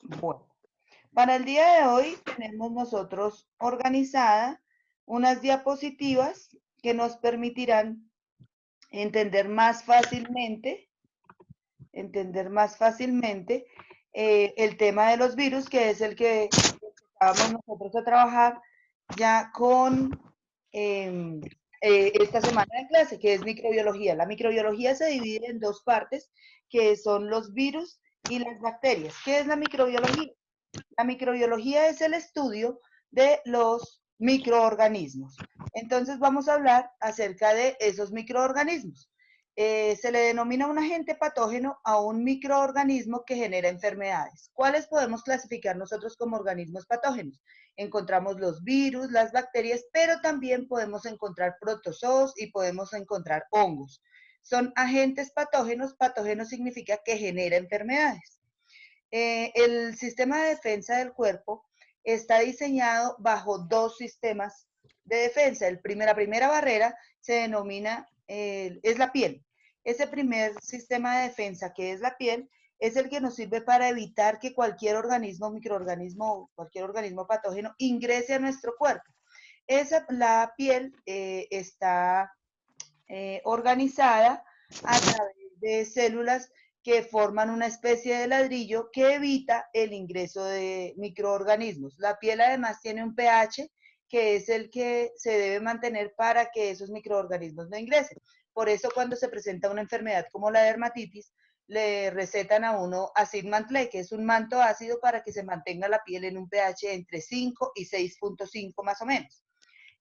Bueno, para el día de hoy tenemos nosotros organizada unas diapositivas que nos permitirán entender más fácilmente, el tema de los virus, que es el que vamos nosotros a trabajar ya con eh, esta semana de clase, que es microbiología. La microbiología se divide en dos partes, que son los virus y las bacterias. ¿Qué es la microbiología? La microbiología es el estudio de los microorganismos. Entonces vamos a hablar acerca de esos microorganismos. Se le denomina un agente patógeno a un microorganismo que genera enfermedades. ¿Cuáles podemos clasificar nosotros como organismos patógenos? Encontramos los virus, las bacterias, pero también podemos encontrar protozoos y podemos encontrar hongos. Son agentes patógenos. Patógeno significa que genera enfermedades. El sistema de defensa del cuerpo está diseñado bajo dos sistemas de defensa. La primera barrera se denomina, es la piel. Ese primer sistema de defensa, que es la piel, es el que nos sirve para evitar que cualquier organismo, microorganismo, cualquier organismo patógeno ingrese a nuestro cuerpo. La piel está organizada a través de células que forman una especie de ladrillo que evita el ingreso de microorganismos. La piel además tiene un pH que es el que se debe mantener para que esos microorganismos no ingresen. Por eso cuando se presenta una enfermedad como la dermatitis, le recetan a uno acid mantle, que es un manto ácido para que se mantenga la piel en un pH entre 5 y 6.5 más o menos.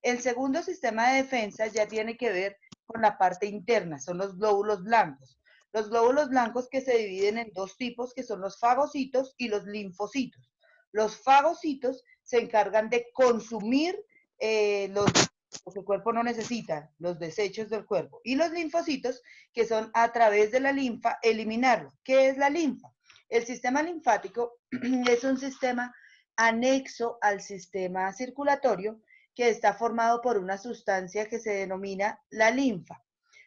El segundo sistema de defensa ya tiene que ver con la parte interna, son los glóbulos blancos. Los glóbulos blancos que se dividen en dos tipos, que son los fagocitos y los linfocitos. Los fagocitos se encargan de consumir lo que el cuerpo no necesita, los desechos del cuerpo. Y los linfocitos, que son a través de la linfa, eliminarlo. ¿Qué es la linfa? El sistema linfático es un sistema anexo al sistema circulatorio que está formado por una sustancia que se denomina la linfa.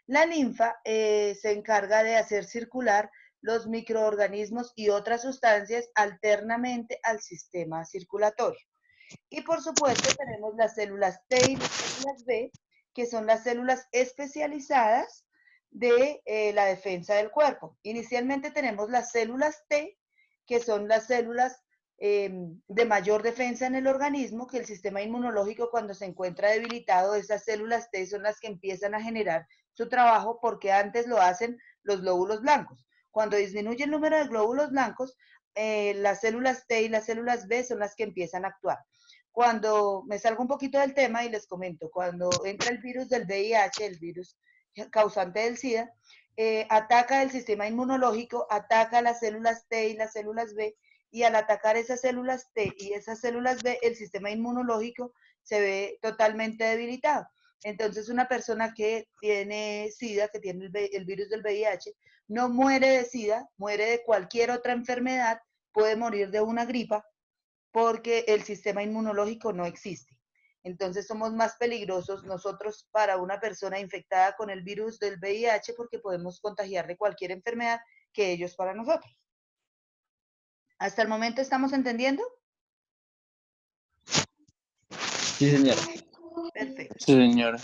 La linfa se encarga de hacer circular los microorganismos y otras sustancias alternamente al sistema circulatorio. Y por supuesto tenemos las células T y las células B, que son las células especializadas de la defensa del cuerpo. Inicialmente tenemos las células T, que son las células de mayor defensa en el organismo, que el sistema inmunológico cuando se encuentra debilitado, esas células T son las que empiezan a generar su trabajo porque antes lo hacen los glóbulos blancos. Cuando disminuye el número de glóbulos blancos, las células T y las células B son las que empiezan a actuar. Cuando me salgo un poquito del tema y les comento, cuando entra el virus del VIH, el virus causante del SIDA, ataca el sistema inmunológico, ataca las células T y las células B, y al atacar esas células T y esas células B, el sistema inmunológico se ve totalmente debilitado. Entonces, una persona que tiene SIDA, que tiene el virus del VIH, no muere de SIDA, muere de cualquier otra enfermedad, puede morir de una gripa, porque el sistema inmunológico no existe. Entonces somos más peligrosos nosotros para una persona infectada con el virus del VIH porque podemos contagiarle cualquier enfermedad que ellos para nosotros. ¿Hasta el momento estamos entendiendo? Sí, señora. Perfecto. Sí, señora.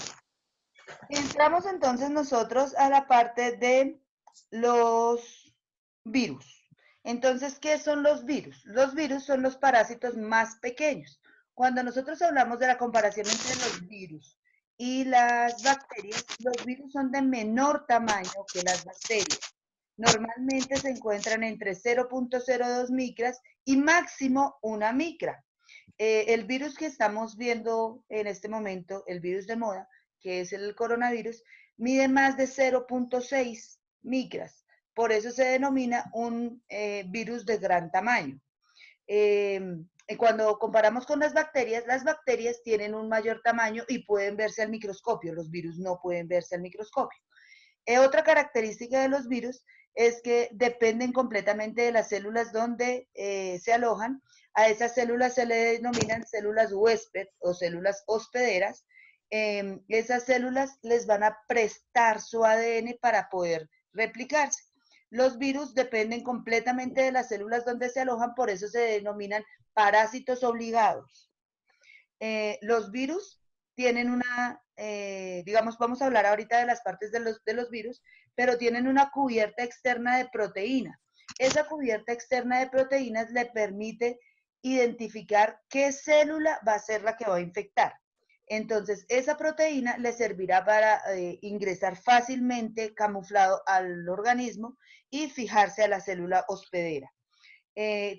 Entramos entonces nosotros a la parte de los virus. Entonces, ¿qué son los virus? Los virus son los parásitos más pequeños. Cuando nosotros hablamos de la comparación entre los virus y las bacterias, los virus son de menor tamaño que las bacterias. Normalmente se encuentran entre 0.02 micras y máximo una micra. El virus que estamos viendo en este momento, el virus de moda, que es el coronavirus, mide más de 0.6 micras. Por eso se denomina un virus de gran tamaño. Cuando comparamos con las bacterias tienen un mayor tamaño y pueden verse al microscopio. Los virus no pueden verse al microscopio. Otra característica de los virus es que dependen completamente de las células donde se alojan. A esas células se le denominan células huésped o células hospederas. Esas células les van a prestar su ADN para poder replicarse. Los virus dependen completamente de las células donde se alojan, por eso se denominan parásitos obligados. Los virus tienen una, digamos, vamos a hablar ahorita de las partes de los virus, pero tienen una cubierta externa de proteína. Esa cubierta externa de proteínas le permite identificar qué célula va a ser la que va a infectar. Entonces, esa proteína le servirá para ingresar fácilmente camuflado al organismo y fijarse a la célula hospedera.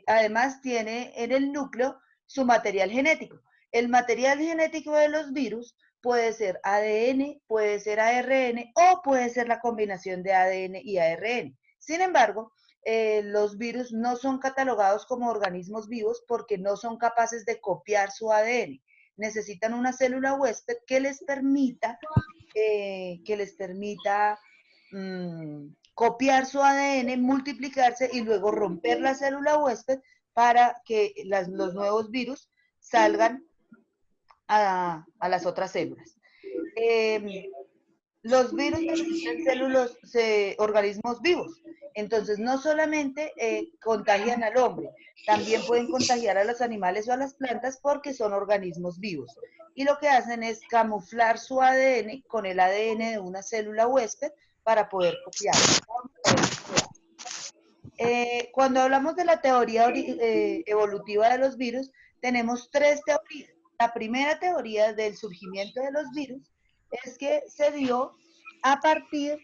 Además, tiene en el núcleo su material genético. El material genético de los virus puede ser ADN, puede ser ARN o puede ser la combinación de ADN y ARN. Sin embargo, los virus no son catalogados como organismos vivos porque no son capaces de copiar su ADN. Necesitan una célula huésped que les permita copiar su ADN, multiplicarse y luego romper la célula huésped para que los nuevos virus salgan a las otras células. Los virus necesitan organismos vivos. Entonces, no solamente contagian al hombre, también pueden contagiar a los animales o a las plantas porque son organismos vivos. Y lo que hacen es camuflar su ADN con el ADN de una célula huésped para poder copiarlo. Cuando hablamos de la teoría evolutiva de los virus, tenemos tres teorías. La primera teoría del surgimiento de los virus es que se dio a partir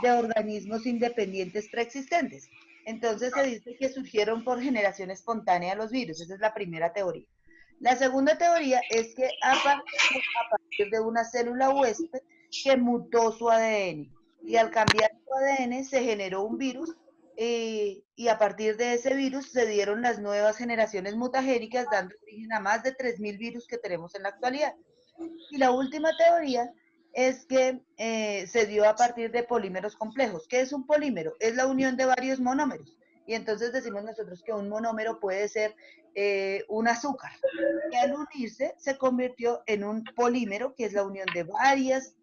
de organismos independientes preexistentes. Entonces se dice que surgieron por generación espontánea los virus. Esa es la primera teoría. La segunda teoría es que a partir de una célula huésped que mutó su ADN. Y al cambiar su ADN se generó un virus y a partir de ese virus se dieron las nuevas generaciones mutagénicas, dando origen a más de 3.000 virus que tenemos en la actualidad. Y la última teoría es que se dio a partir de polímeros complejos. ¿Qué es un polímero? Es la unión de varios monómeros. Y entonces decimos nosotros que un monómero puede ser un azúcar. Y al unirse se convirtió en un polímero, que es la unión de varias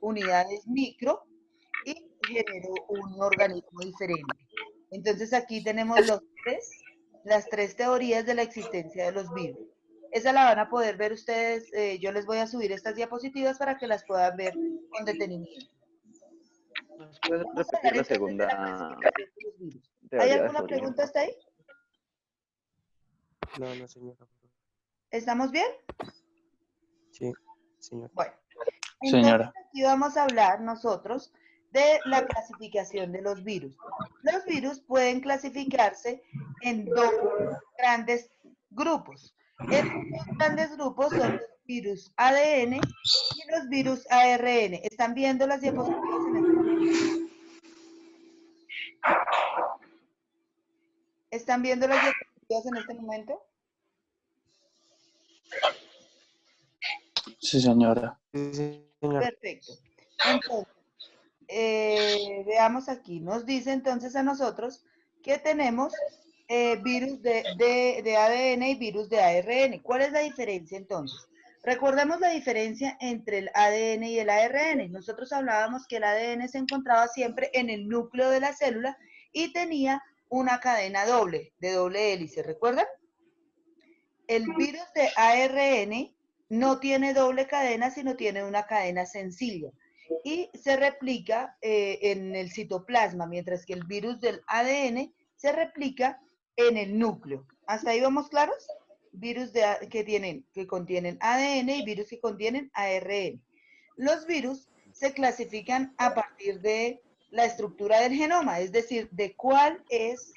unidades micro, y generó un organismo diferente. Entonces aquí tenemos las tres teorías de la existencia de los virus. Esa la van a poder ver ustedes, yo les voy a subir estas diapositivas para que las puedan ver con detenimiento. ¿Nos puedes repetir la segunda ¿Hay teoría de alguna su origen? pregunta hasta ahí? No, señora. ¿Estamos bien? Sí, señor. Bueno, entonces aquí vamos a hablar nosotros de la clasificación de los virus. Los virus pueden clasificarse en dos grandes grupos. Estos dos grandes grupos son los virus ADN y los virus ARN. ¿Están viendo las diapositivas en este momento? ¿Están viendo las diapositivas en este momento? Sí, señora. Sí, señor. Perfecto. Entonces, veamos aquí. Nos dice entonces a nosotros que tenemos virus de ADN y virus de ARN. ¿Cuál es la diferencia entonces? Recordemos la diferencia entre el ADN y el ARN. Nosotros hablábamos que el ADN se encontraba siempre en el núcleo de la célula y tenía una cadena doble, de doble hélice, ¿recuerdan? El virus de ARN no tiene doble cadena, sino tiene una cadena sencilla y se replica en el citoplasma, mientras que el virus del ADN se replica en el núcleo. ¿Hasta ahí vamos claros? Virus que contienen ADN y virus que contienen ARN. Los virus se clasifican a partir de la estructura del genoma, es decir, de cuál es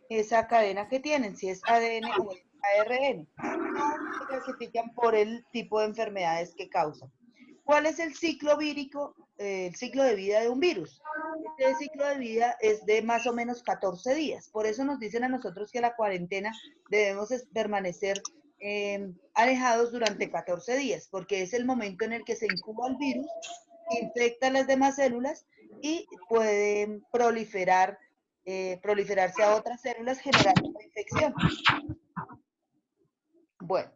esa cadena que tienen, si es ADN o es ARN. No se clasifican por el tipo de enfermedades que causan. ¿Cuál es el ciclo vírico, el ciclo de vida de un virus? Este ciclo de vida es de más o menos 14 días. Por eso nos dicen a nosotros que la cuarentena debemos permanecer alejados durante 14 días, porque es el momento en el que se incuba el virus, infecta las demás células y puede proliferarse a otras células generando una infección. Bueno,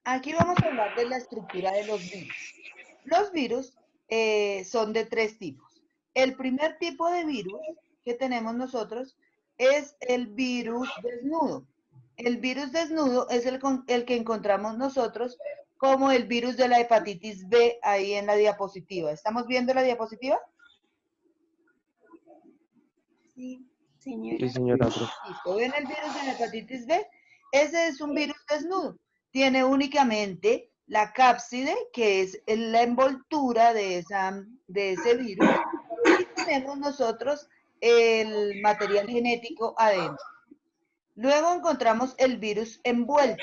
aquí vamos a hablar de la estructura de los virus. Los virus son de tres tipos. El primer tipo de virus que tenemos nosotros es el virus desnudo. El virus desnudo es el que encontramos nosotros como el virus de la hepatitis B ahí en la diapositiva. ¿Estamos viendo la diapositiva? Sí, señora. Sí, señora, profe. Listo. ¿Ven el virus de la hepatitis B? Ese es un virus desnudo. Tiene únicamente la cápside, que es la envoltura de ese virus. Y tenemos nosotros el material genético adentro. Luego encontramos el virus envuelto.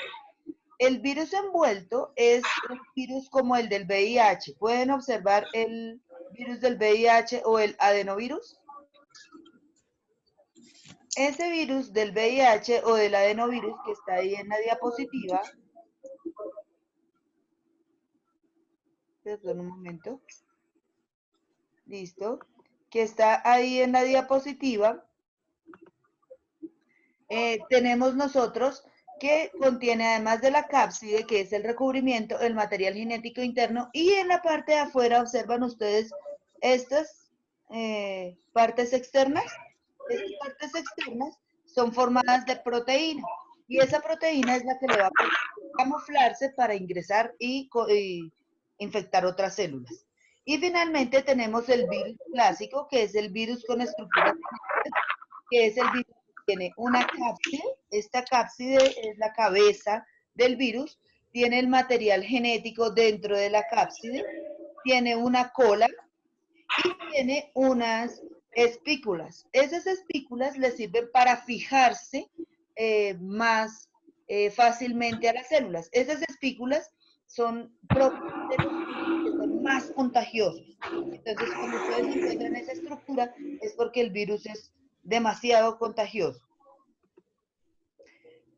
El virus envuelto es un virus como el del VIH. ¿Pueden observar el virus del VIH o el adenovirus? Ese virus del VIH o del adenovirus que está ahí en la diapositiva. Perdón un momento. Listo. Que está ahí en la diapositiva. Tenemos nosotros que contiene, además de la cápside, que es el recubrimiento, el material genético interno, y en la parte de afuera observan ustedes estas partes externas. Estas partes externas son formadas de proteína, y esa proteína es la que le va a camuflarse para ingresar y infectar otras células. Y finalmente tenemos el virus clásico, que es el virus con estructura genética, que es el virus que tiene una cápside. Esta cápside es la cabeza del virus, tiene el material genético dentro de la cápside, tiene una cola y tiene unas espículas. Esas espículas le sirven para fijarse más fácilmente a las células. Esas espículas son propias de los virus que son más contagiosos. Entonces, cuando ustedes encuentran esa estructura, es porque el virus es demasiado contagioso.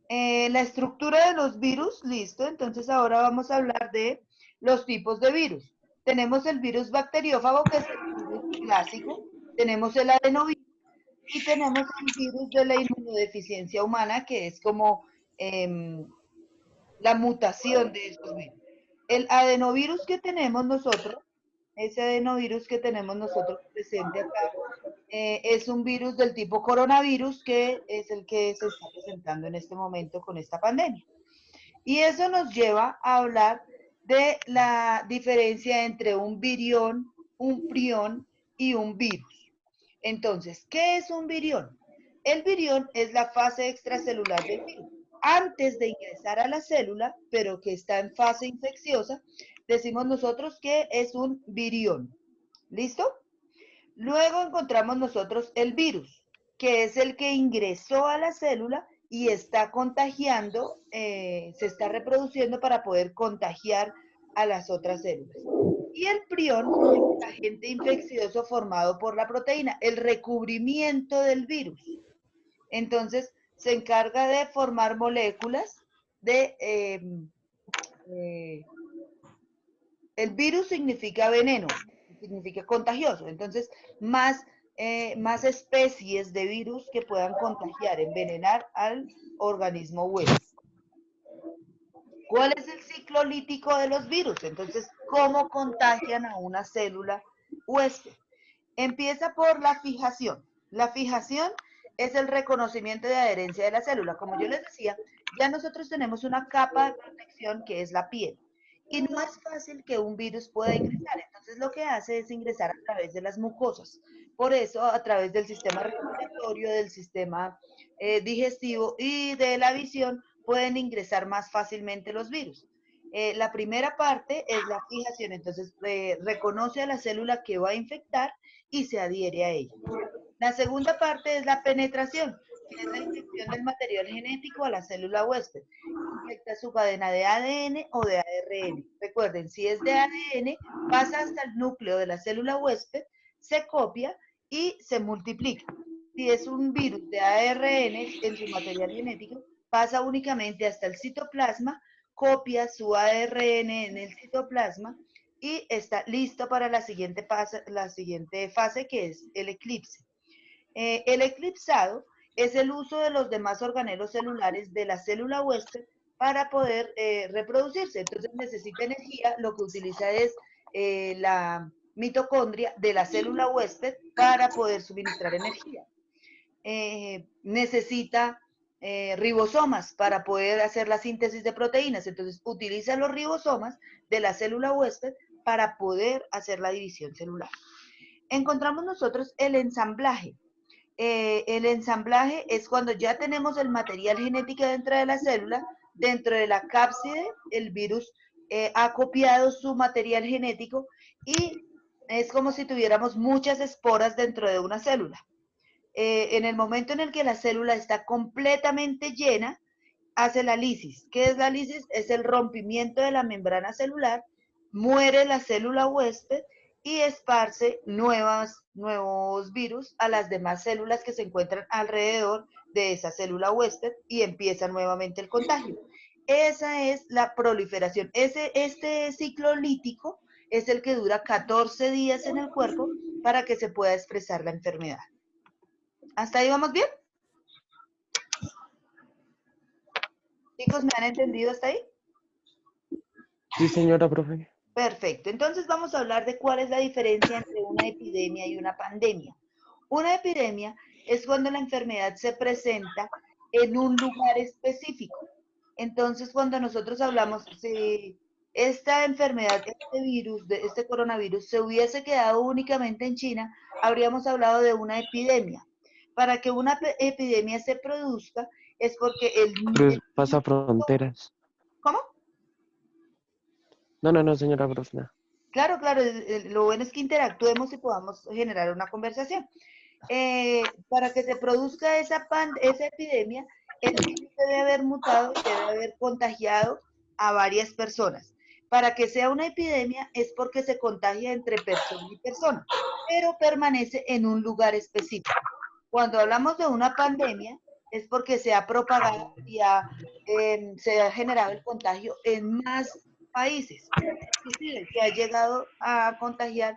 La estructura de los virus, listo. Entonces, ahora vamos a hablar de los tipos de virus. Tenemos el virus bacteriófago, que es el virus clásico. Tenemos el adenovirus y tenemos el virus de la inmunodeficiencia humana, que es como la mutación de esos virus. El adenovirus que tenemos nosotros, ese adenovirus que tenemos nosotros presente acá, es un virus del tipo coronavirus, que es el que se está presentando en este momento con esta pandemia. Y eso nos lleva a hablar de la diferencia entre un virión, un prión y un virus. Entonces, ¿qué es un virión? El virión es la fase extracelular del virus. Antes de ingresar a la célula, pero que está en fase infecciosa, decimos nosotros que es un virión. ¿Listo? Luego encontramos nosotros el virus, que es el que ingresó a la célula y está contagiando, se está reproduciendo para poder contagiar a las otras células. Y el prión es el agente infeccioso formado por la proteína, el recubrimiento del virus. Entonces, se encarga de formar moléculas de... el virus significa veneno, significa contagioso. Entonces, más especies de virus que puedan contagiar, envenenar al organismo huésped. ¿Cuál es el ciclo lítico de los virus? Entonces, ¿cómo contagian a una célula huésped? Empieza por la fijación. La fijación es el reconocimiento de adherencia de la célula. Como yo les decía, ya nosotros tenemos una capa de protección que es la piel. Y no es fácil que un virus pueda ingresar. Entonces lo que hace es ingresar a través de las mucosas. Por eso, a través del sistema respiratorio, del sistema digestivo y de la visión, pueden ingresar más fácilmente los virus. La primera parte es la fijación. Entonces, reconoce a la célula que va a infectar y se adhiere a ella. La segunda parte es la penetración, que es la infección del material genético a la célula huésped. Infecta su cadena de ADN o de ARN. Recuerden, si es de ADN, pasa hasta el núcleo de la célula huésped, se copia y se multiplica. Si es un virus de ARN en su material genético, pasa únicamente hasta el citoplasma, copia su ARN en el citoplasma y está listo para la siguiente fase, que es el eclipse. El eclipsado es el uso de los demás organelos celulares de la célula huésped para poder reproducirse. Entonces necesita energía, lo que utiliza es la mitocondria de la célula huésped para poder suministrar energía. Necesita ribosomas para poder hacer la síntesis de proteínas. Entonces, utiliza los ribosomas de la célula huésped para poder hacer la división celular. Encontramos nosotros el ensamblaje. El ensamblaje es cuando ya tenemos el material genético dentro de la célula, dentro de la cápside, el virus ha copiado su material genético y es como si tuviéramos muchas esporas dentro de una célula. En el momento en el que la célula está completamente llena, hace la lisis. ¿Qué es la lisis? Es el rompimiento de la membrana celular, muere la célula huésped y esparce nuevos virus a las demás células que se encuentran alrededor de esa célula huésped y empieza nuevamente el contagio. Esa es la proliferación. Este ciclo lítico es el que dura 14 días en el cuerpo para que se pueda expresar la enfermedad. ¿Hasta ahí vamos bien? Chicos, ¿me han entendido hasta ahí? Sí, señora profe. Perfecto. Entonces vamos a hablar de cuál es la diferencia entre una epidemia y una pandemia. Una epidemia es cuando la enfermedad se presenta en un lugar específico. Entonces, cuando nosotros hablamos, si esta enfermedad, este virus, este coronavirus, se hubiese quedado únicamente en China, habríamos hablado de una epidemia. Para que una epidemia se produzca es porque Pasa fronteras. ¿Cómo? No, señora profe. No. Claro, lo bueno es que interactuemos y podamos generar una conversación. Para que se produzca esa epidemia, el virus debe haber mutado y debe haber contagiado a varias personas. Para que sea una epidemia es porque se contagia entre persona y persona, pero permanece en un lugar específico. Cuando hablamos de una pandemia, es porque se ha propagado y se ha generado el contagio en más países, inclusive que ha llegado a contagiar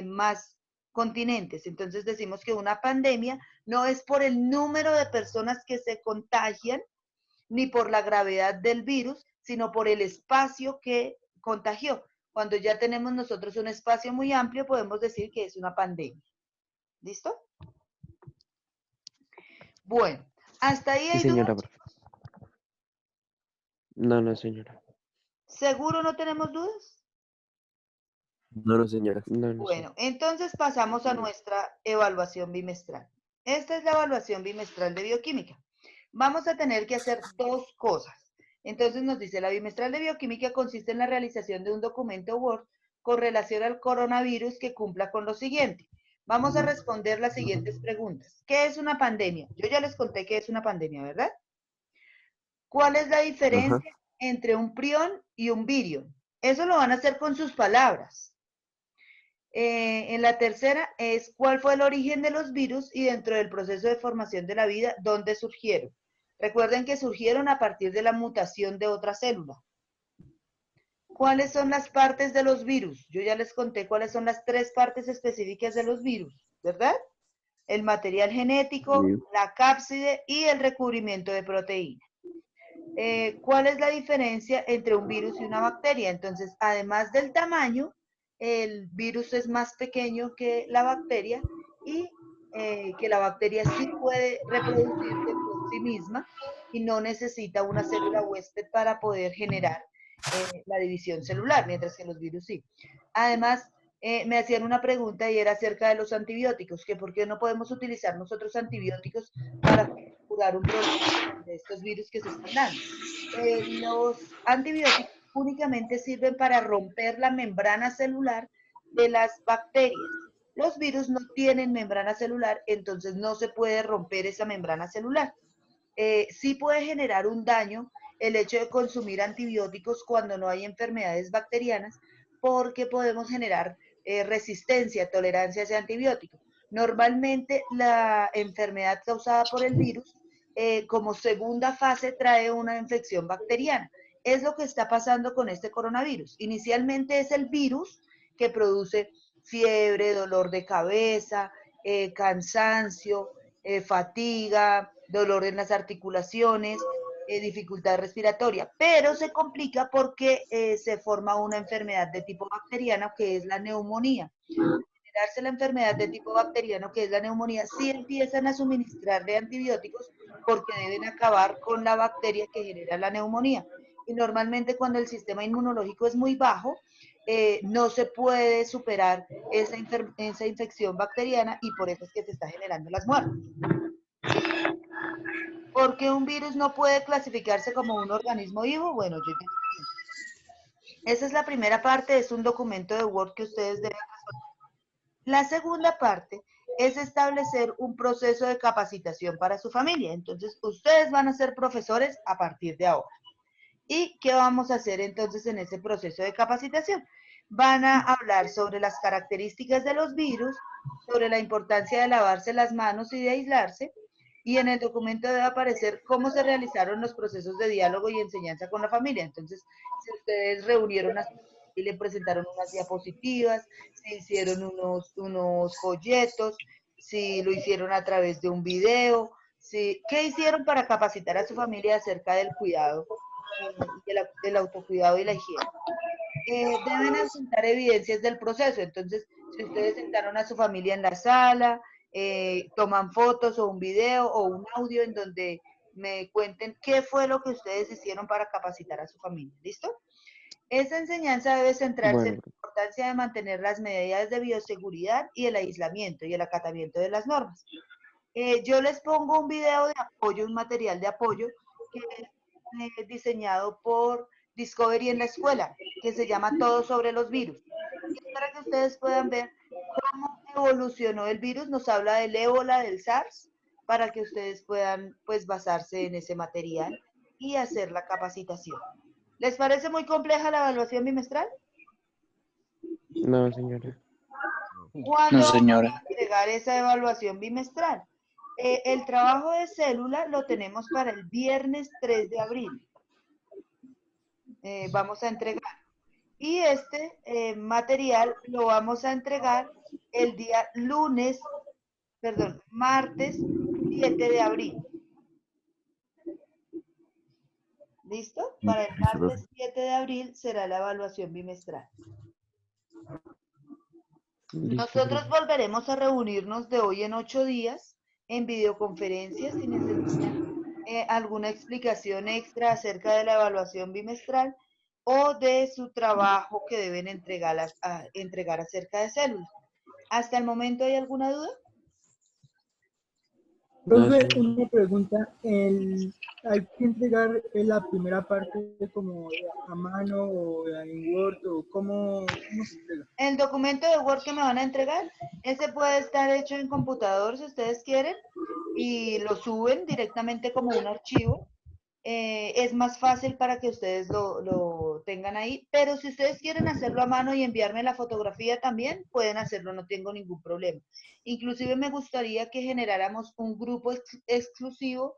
más continentes. Entonces decimos que una pandemia no es por el número de personas que se contagian, ni por la gravedad del virus, sino por el espacio que contagió. Cuando ya tenemos nosotros un espacio muy amplio, podemos decir que es una pandemia. ¿Listo? Bueno, hasta ahí hay Sí, señora dudas. profe. No, señora. ¿Seguro no tenemos dudas? No, señora. No, Bueno, entonces pasamos a nuestra evaluación bimestral. Esta es la evaluación bimestral de bioquímica. Vamos a tener que hacer dos cosas. Entonces nos dice, la bimestral de bioquímica consiste en la realización de un documento Word con relación al coronavirus que cumpla con lo siguiente. Vamos a responder las siguientes preguntas. ¿Qué es una pandemia? Yo ya les conté qué es una pandemia, ¿verdad? ¿Cuál es la diferencia entre un prión y un virión? Eso lo van a hacer con sus palabras. En la tercera es cuál fue el origen de los virus y dentro del proceso de formación de la vida, ¿dónde surgieron? Recuerden que surgieron a partir de la mutación de otra célula. ¿Cuáles son las partes de los virus? Yo ya les conté cuáles son las 3 partes específicas de los virus, ¿verdad? El material genético, la cápside y el recubrimiento de proteína. ¿Cuál es la diferencia entre un virus y una bacteria? Entonces, además del tamaño, el virus es más pequeño que la bacteria y que la bacteria sí puede reproducirse por sí misma y no necesita una célula huésped para poder generar la división celular, mientras que los virus sí. Además, me hacían una pregunta y era acerca de los antibióticos, que por qué no podemos utilizar nosotros antibióticos para curar un problema de estos virus que se están dando. Los antibióticos únicamente sirven para romper la membrana celular de las bacterias. Los virus no tienen membrana celular, entonces no se puede romper esa membrana celular. Sí puede generar un daño el hecho de consumir antibióticos cuando no hay enfermedades bacterianas, porque podemos generar resistencia, tolerancia a ese antibiótico. Normalmente la enfermedad causada por el virus, como segunda fase, trae una infección bacteriana. Es lo que está pasando con este coronavirus. Inicialmente es el virus que produce fiebre, dolor de cabeza, cansancio, fatiga, dolor en las articulaciones, dificultad respiratoria, pero se complica porque se forma una enfermedad de tipo bacteriano que es la neumonía. Al generarse la enfermedad de tipo bacteriano que es la neumonía, sí empiezan a suministrarle antibióticos porque deben acabar con la bacteria que genera la neumonía. Y normalmente cuando el sistema inmunológico es muy bajo, no se puede superar esa infección bacteriana y por eso es que se está generando las muertes. ¿Por qué un virus no puede clasificarse como un organismo vivo? Bueno, esa es la primera parte, es un documento de Word que ustedes deben resolver. La segunda parte es establecer un proceso de capacitación para su familia. Entonces, ustedes van a ser profesores a partir de ahora. ¿Y qué vamos a hacer entonces en ese proceso de capacitación? Van a hablar sobre las características de los virus, sobre la importancia de lavarse las manos y de aislarse, y en el documento debe aparecer cómo se realizaron los procesos de diálogo y enseñanza con la familia. Entonces, si ustedes reunieron a su familia y le presentaron unas diapositivas, si hicieron unos folletos, si lo hicieron a través de un video, si, ¿qué hicieron para capacitar a su familia acerca del cuidado? El autocuidado y la higiene. Deben apuntar evidencias del proceso. Entonces, si ustedes sentaron a su familia en la sala, toman fotos o un video o un audio en donde me cuenten qué fue lo que ustedes hicieron para capacitar a su familia. ¿Listo? Esa enseñanza debe centrarse en Bueno, la importancia de mantener las medidas de bioseguridad y el aislamiento y el acatamiento de las normas. Yo les pongo un video de apoyo, un material de apoyo que es diseñado por Discovery en la escuela, que se llama Todo sobre los virus. Y es para que ustedes puedan ver cómo evolucionó el virus, nos habla del ébola, del SARS, para que ustedes puedan pues basarse en ese material y hacer la capacitación. ¿Les parece muy compleja la evaluación bimestral? no, señora. ¿Cuándo No, vamos señora. a entregar esa evaluación bimestral? El trabajo de célula lo tenemos para el viernes 3 de abril. Vamos a entregar. Y este material lo vamos a entregar el día martes 7 de abril. ¿Listo? Para el martes 7 de abril será la evaluación bimestral. Listo, Nosotros profe. volveremos a reunirnos de hoy en 8 días en videoconferencias si necesitan alguna explicación extra acerca de la evaluación bimestral o de su trabajo que deben entregar acerca de células. ¿Hasta el momento hay alguna duda? No, Profe, señora. una pregunta. ¿Hay que entregar la primera parte como a mano o en Word o cómo se entrega? El documento de Word que me van a entregar, ese puede estar hecho en computador si ustedes quieren y lo suben directamente como un archivo. Es más fácil para que ustedes lo tengan ahí, pero si ustedes quieren hacerlo a mano y enviarme la fotografía también, pueden hacerlo, no tengo ningún problema. Inclusive me gustaría que generáramos un grupo exclusivo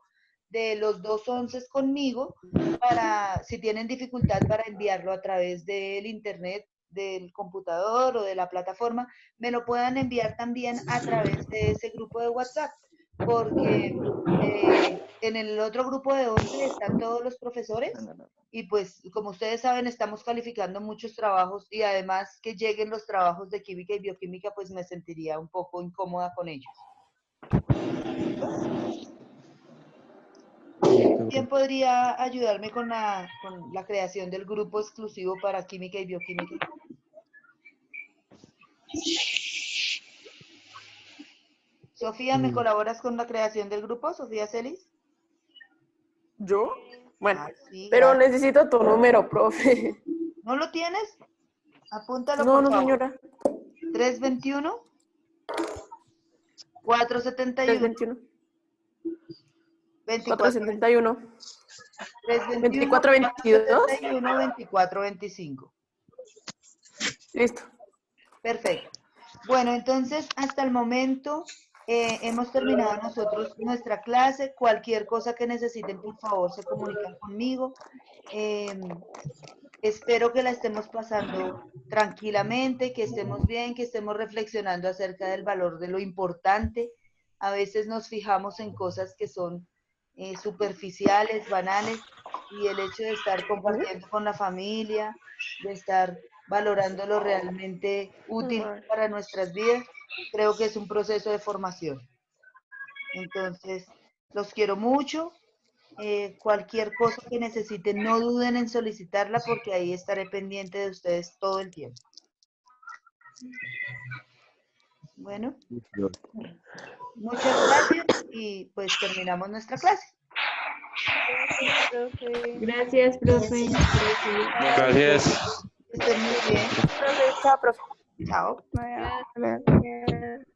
de los 211 conmigo para, si tienen dificultad para enviarlo a través del internet, del computador o de la plataforma, me lo puedan enviar también a través de ese grupo de WhatsApp, porque en el otro grupo de 11 están todos los profesores y pues como ustedes saben estamos calificando muchos trabajos y además que lleguen los trabajos de química y bioquímica pues me sentiría un poco incómoda con ellos. Listo, ¿Quién profe. podría ayudarme con la creación del grupo exclusivo para química y bioquímica? Sofía, ¿me Mm, colaboras con la creación del grupo? Sofía Celis. ¿Yo? Bueno, Ah, sí, pero gracias. necesito tu número, profe. ¿No lo tienes? Apúntalo, No, por no, favor. señora. 321 471 321. 24 471. 321 2422. 471 2425. Listo. Perfecto. Bueno, entonces hasta el momento hemos terminado nosotros nuestra clase. Cualquier cosa que necesiten, por favor, se comunican conmigo. Espero que la estemos pasando tranquilamente, que estemos bien, que estemos reflexionando acerca del valor de lo importante. A veces nos fijamos en cosas que son superficiales, banales, y el hecho de estar compartiendo con la familia, de estar valorando lo realmente útil para nuestras vidas, creo que es un proceso de formación. Entonces, los quiero mucho. Cualquier cosa que necesiten, no duden en solicitarla porque ahí estaré pendiente de ustedes todo el tiempo. Bueno, muchas gracias y pues terminamos nuestra clase. Gracias, profe. Gracias. Que estén muy bien. Profe, chao, profe. Chao. Gracias.